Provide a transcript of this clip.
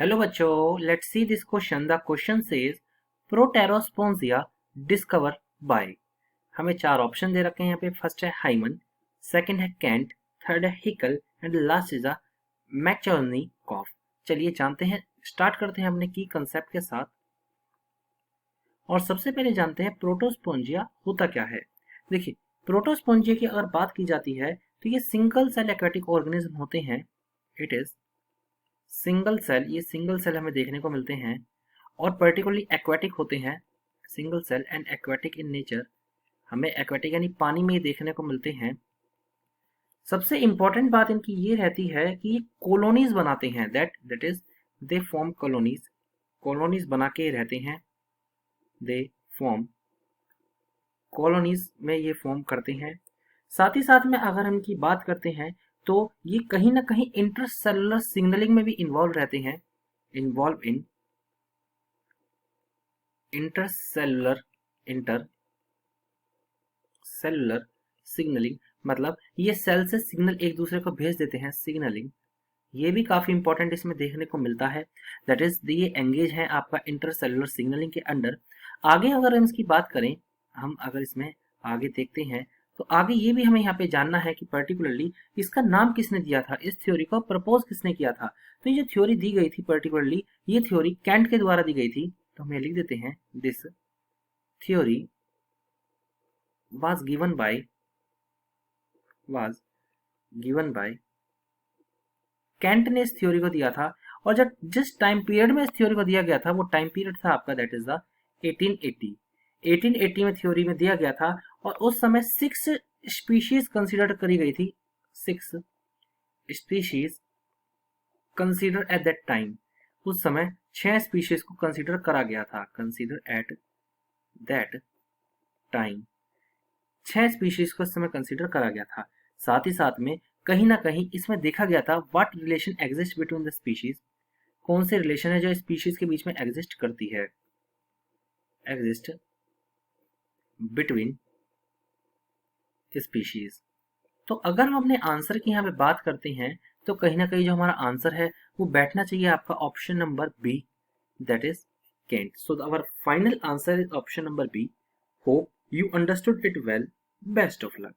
Hello बच्चों, let's see this question. The question says Proterospongia discover by. हमें चार option दे रखे हैं यहाँ पे। फर्स्ट है हाइमन, सेकंड है कैंट, थर्ड है Haeckel and last is a Metchnikoff. चलिए जानते हैं, स्टार्ट करते हैं अपने की कंसेप्ट के साथ। और सबसे पहले जानते हैं प्रोटोस्पोंजिया होता क्या है। देखिए, प्रोटोस्पोंजिया की अगर बात की जाती है तो ये सिंगल सेल एक्वेटिक ऑर्गेनिज्म होते हैं। इट इज सिंगल सेल, ये सिंगल सेल हमें देखने को मिलते हैं और पर्टिकुलरली एक्वेटिक होते हैं। Single cell and aquatic in nature, हमें एक्वेटिक यानी पानी में ही देखने को मिलते हैं। सबसे इंपॉर्टेंट बात इनकी ये रहती है कि ये कॉलोनीज बनाते हैं। That is they form colonies. Colonies बना के रहते हैं। दे फॉर्म कॉलोनीज में ये फॉर्म करते हैं। साथ ही साथ में अगर हम इनकी बात करते हैं तो ये कहीं ना कहीं इंटरसेलुलर सिग्नलिंग में भी इन्वॉल्व रहते हैं। Involve in intercellular cellular signalling, मतलब ये सेल से सिग्नल एक दूसरे को भेज देते हैं। सिग्नलिंग ये भी काफी इंपॉर्टेंट इसमें देखने को मिलता है। दैट इज ये एंगेज है आपका इंटरसेलुलर सिग्नलिंग के अंडर। आगे अगर हम इसकी बात करें, हम अगर इसमें आगे देखते हैं तो आगे ये भी हमें यहाँ पे जानना है कि पर्टिकुलरली इसका नाम किसने दिया था, इस थ्योरी को प्रपोज किसने किया था। तो ये जो थ्योरी दी गई थी पर्टिकुलरली, ये थ्योरी कैंट के द्वारा दी गई थी। तो हमें लिख देते हैं this theory was given by Kant ने इस थ्योरी को दिया था। और जब जिस टाइम पीरियड में इस थ्योरी को दिया गया था वो टाइम पीरियड था आपका, दैट इज द 1880 में थ्योरी में दिया गया था। और उस समय 6 स्पीशीज कंसीडर करी गई थी। 6 species consider at that time. उस समय 6 स्पीशीज को कंसीडर करा गया था। Consider at that time 6 species को इस समय कंसीडर करा गया था। साथ ही साथ में कहीं ना कहीं इसमें देखा गया था what relation exist between the species. कौन से रिलेशन है जो स्पीशीज के बीच में एग्जिस्ट करती है। Exist between species. तो अगर हम अपने आंसर की यहाँ पे बात करते हैं तो कहीं ना कहीं जो हमारा आंसर है वो बैठना चाहिए आपका option number B, that is Kant. So our final answer is option number B. Hope you understood it well. Best of luck.